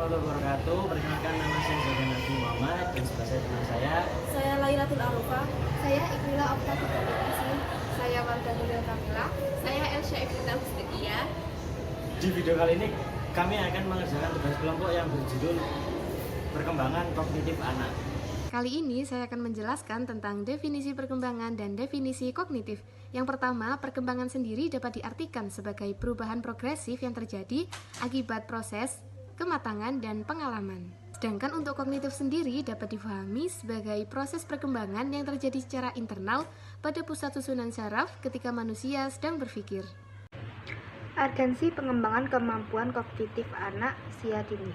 warahmatullahi wabarakatuh. Perkenalkan, nama saya Zadan Nabi Muhammad dan sebelah saya teman Saya Lailatul Arufa. Saya Iqmila Oktavitasih. Saya Warga Nuril Kamila. Saya Elsha Iftitah Mustakia. Di video kali ini kami akan mengerjakan tugas kelompok yang berjudul Perkembangan Kognitif Anak. Kali ini saya akan menjelaskan tentang definisi perkembangan dan definisi kognitif. Yang pertama, perkembangan sendiri dapat diartikan sebagai perubahan progresif yang terjadi akibat proses, kematangan, dan pengalaman. Sedangkan untuk kognitif sendiri dapat difahami sebagai proses perkembangan yang terjadi secara internal pada pusat susunan saraf ketika manusia sedang berpikir. Agensi pengembangan kemampuan kognitif anak usia dini.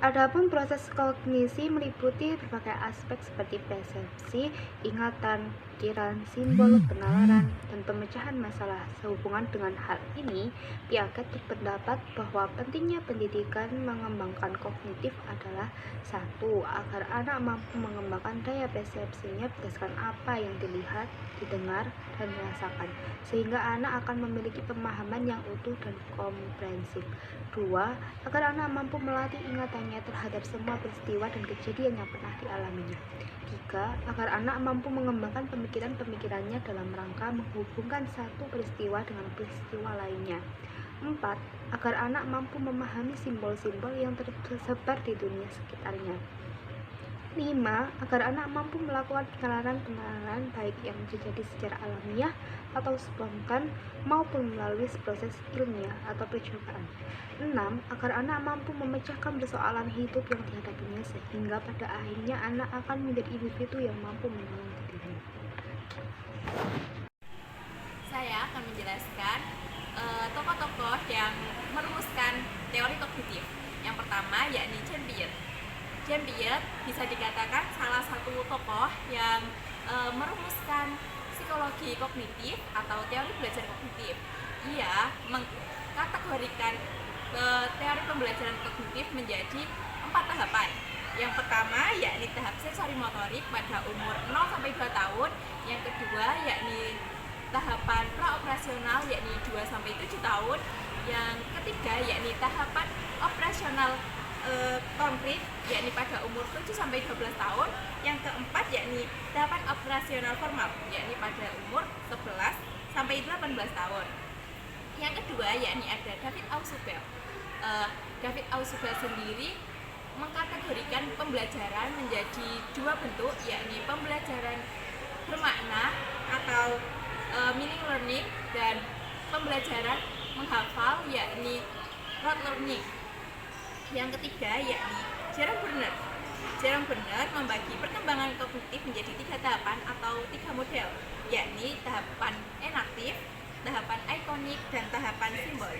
Adapun proses kognisi meliputi berbagai aspek seperti persepsi, ingatan, pikiran, simbol, penalaran, dan pemecahan masalah. Sehubungan dengan hal ini, Piaget berpendapat bahwa pentingnya pendidikan mengembangkan kognitif adalah 1. Agar anak mampu mengembangkan daya persepsinya berdasarkan apa yang dilihat, didengar, dan dirasakan, sehingga anak akan memiliki pemahaman yang utuh dan komprehensif. 2. Agar anak mampu melatih ingatannya terhadap semua peristiwa dan kejadian yang pernah dialaminya. 3. Agar anak mampu mengembangkan pemikiran-pemikirannya dalam rangka menghubungkan satu peristiwa dengan peristiwa lainnya. 4. Agar anak mampu memahami simbol-simbol yang tersebar di dunia sekitarnya. 5. Agar anak mampu melakukan penalaran baik yang terjadi secara alamiah atau spontan maupun melalui proses ilmiah atau percobaan. 6. Agar anak mampu memecahkan persoalan hidup yang dihadapinya sehingga pada akhirnya anak akan menjadi individu yang mampu menolong dirinya. Saya akan menjelaskan tokoh-tokoh yang merumuskan teori kognitif. Yang pertama yakni Jean Piaget. Jean Piaget bisa dikatakan salah satu tokoh yang merumuskan psikologi kognitif atau teori belajar kognitif. Ia mengkategorikan teori pembelajaran kognitif menjadi 4 tahapan. Yang pertama yakni tahap sensori motorik pada umur 0-2 tahun. Yang kedua yakni tahapan praoperasional yakni 2-7 tahun. Yang ketiga yakni tahapan operasional konkret yakni pada umur 7-12 tahun. Yang keempat yakni tahapan operasional formal yakni pada umur 11-18 tahun. Yang kedua yakni ada David Ausubel. David Ausubel sendiri mengkategorikan pembelajaran menjadi 2 bentuk, yakni pembelajaran bermakna atau meaning learning dan pembelajaran menghafal yakni rote learning. Yang ketiga yakni Jerome Bernard. Jerome Bernard membagi perkembangan kognitif menjadi 3 tahapan atau 3 model, yakni tahapan enaktif, tahapan ikonik, dan tahapan simbol.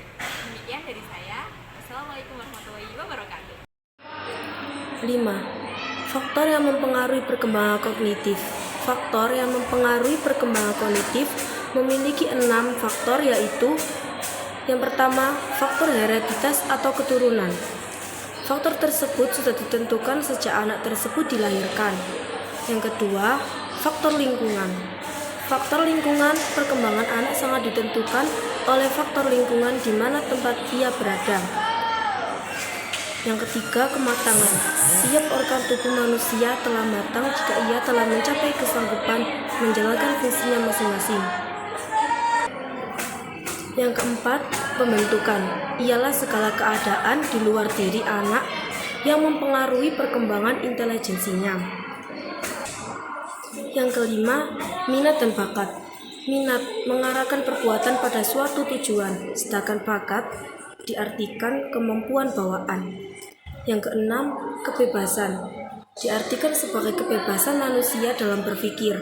Demikian dari saya. Assalamualaikum warahmatullahi wabarakatuh. 5. Faktor yang mempengaruhi perkembangan kognitif. Faktor yang mempengaruhi perkembangan kognitif memiliki 6 faktor, yaitu yang pertama, faktor hereditas atau keturunan. Faktor tersebut sudah ditentukan sejak anak tersebut dilahirkan. Yang kedua, faktor lingkungan. Faktor lingkungan perkembangan anak sangat ditentukan oleh faktor lingkungan di mana tempat ia berada. Yang ketiga, kematangan. Setiap organ tubuh manusia telah matang jika ia telah mencapai kesanggupan menjalankan fungsinya masing-masing. Yang keempat, pembentukan. Ialah segala keadaan di luar diri anak yang mempengaruhi perkembangan intelijensinya. Yang kelima, minat dan bakat. Minat mengarahkan perbuatan pada suatu tujuan, sedangkan bakat diartikan kemampuan bawaan. Yang keenam, kebebasan. Diartikan sebagai kebebasan manusia dalam berpikir.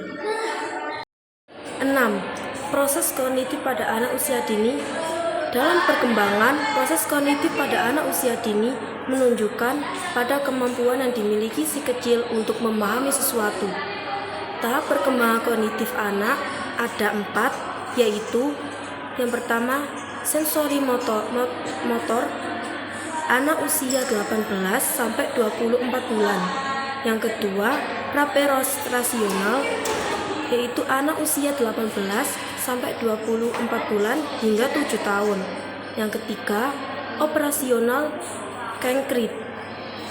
6. Proses kognitif pada anak usia dini. Dalam perkembangan, proses kognitif pada anak usia dini menunjukkan pada kemampuan yang dimiliki si kecil untuk memahami sesuatu. Tahap perkembangan kognitif anak ada 4, yaitu yang pertama, sensori motor. Anak usia 18-24 bulan. Yang kedua, praoperasional, yaitu anak usia 18-24 bulan hingga 7 tahun. Yang ketiga, operasional konkret,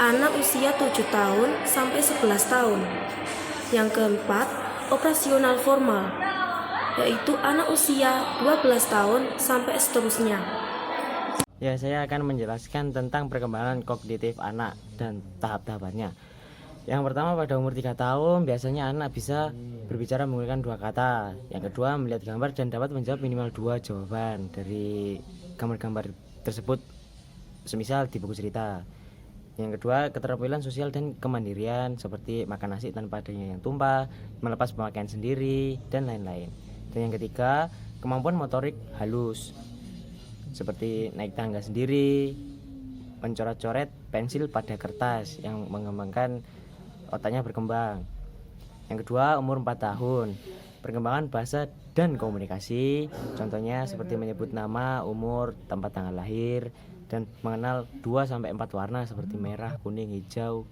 anak usia 7 tahun sampai 11 tahun. Yang keempat, operasional formal, yaitu anak usia 12 tahun sampai seterusnya. Ya, saya akan menjelaskan tentang perkembangan kognitif anak dan tahap-tahapannya. Yang pertama, pada umur 3 tahun biasanya anak bisa berbicara menggunakan 2 kata. Yang kedua, melihat gambar dan dapat menjawab minimal 2 jawaban dari gambar-gambar tersebut, semisal di buku cerita. Yang kedua, keterampilan sosial dan kemandirian seperti makan nasi tanpa adanya yang tumpah, melepas pemakaian sendiri, dan lain-lain. Dan yang ketiga, kemampuan motorik halus seperti naik tangga sendiri, mencoret-coret pensil pada kertas yang mengembangkan otaknya berkembang. Yang kedua, umur 4 tahun, perkembangan bahasa dan komunikasi, contohnya seperti menyebut nama, umur, tempat tanggal lahir, dan mengenal 2-4 warna seperti merah, kuning, hijau,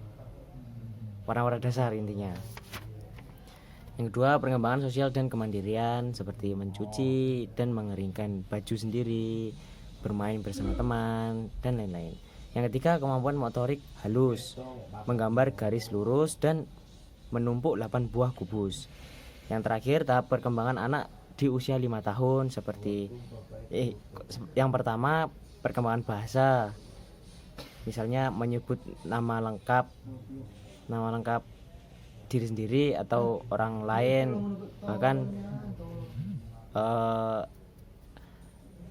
warna-warna dasar intinya. Yang kedua, perkembangan sosial dan kemandirian seperti mencuci dan mengeringkan baju sendiri, bermain bersama teman, dan lain-lain. Yang ketiga, kemampuan motorik halus, menggambar garis lurus dan menumpuk 8 buah kubus. Yang terakhir, tahap perkembangan anak di usia 5 tahun seperti yang pertama, perkembangan bahasa, misalnya menyebut nama lengkap diri sendiri atau orang lain, bahkan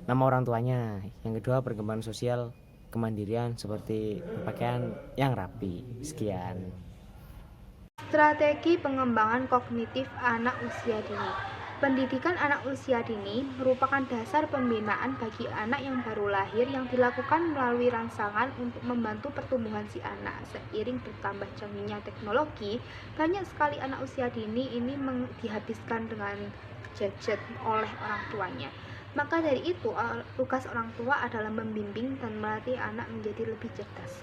nama orang tuanya. Yang kedua, perkembangan sosial kemandirian seperti berpakaian yang rapi. Sekian. Strategi pengembangan kognitif anak usia dini. Pendidikan anak usia dini merupakan dasar pembinaan bagi anak yang baru lahir yang dilakukan melalui rangsangan untuk membantu pertumbuhan si anak. Seiring bertambah canggihnya teknologi, banyak sekali anak usia dini ini dihabiskan dengan gadget oleh orang tuanya. Maka dari itu, tugas orang tua adalah membimbing dan melatih anak menjadi lebih cerdas.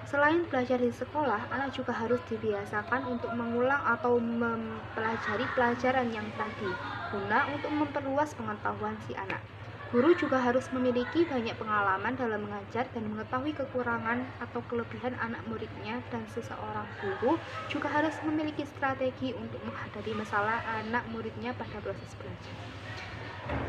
Selain belajar di sekolah, anak juga harus dibiasakan untuk mengulang atau mempelajari pelajaran yang tadi, guna untuk memperluas pengetahuan si anak. Guru juga harus memiliki banyak pengalaman dalam mengajar dan mengetahui kekurangan atau kelebihan anak muridnya, dan seseorang guru juga harus memiliki strategi untuk menghadapi masalah anak muridnya pada proses belajar.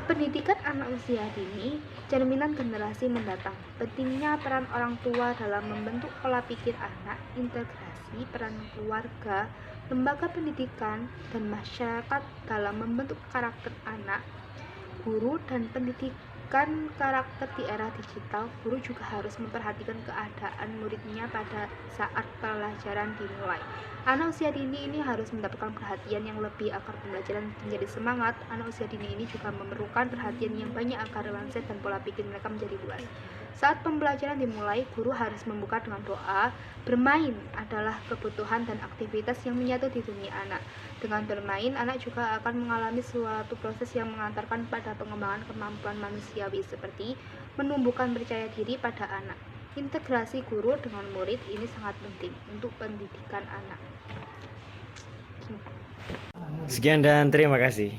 Pendidikan anak usia dini, cerminan generasi mendatang. Pentingnya peran orang tua dalam membentuk pola pikir anak, integrasi peran keluarga, lembaga pendidikan, dan masyarakat dalam membentuk karakter anak. Guru dan pendidikan karakter di era digital, guru juga harus memperhatikan keadaan muridnya pada saat pelajaran dimulai. Anak usia dini ini harus mendapatkan perhatian yang lebih agar pembelajaran menjadi semangat. Anak usia dini ini juga memerlukan perhatian yang banyak agar mindset dan pola pikir mereka menjadi luas. Saat pembelajaran dimulai, guru harus membuka dengan doa. Bermain adalah kebutuhan dan aktivitas yang menyatu di dunia anak. Dengan bermain, anak juga akan mengalami suatu proses yang mengantarkan pada pengembangan kemampuan manusiawi seperti menumbuhkan percaya diri pada anak. Integrasi guru dengan murid ini sangat penting untuk pendidikan anak. Sekian dan terima kasih.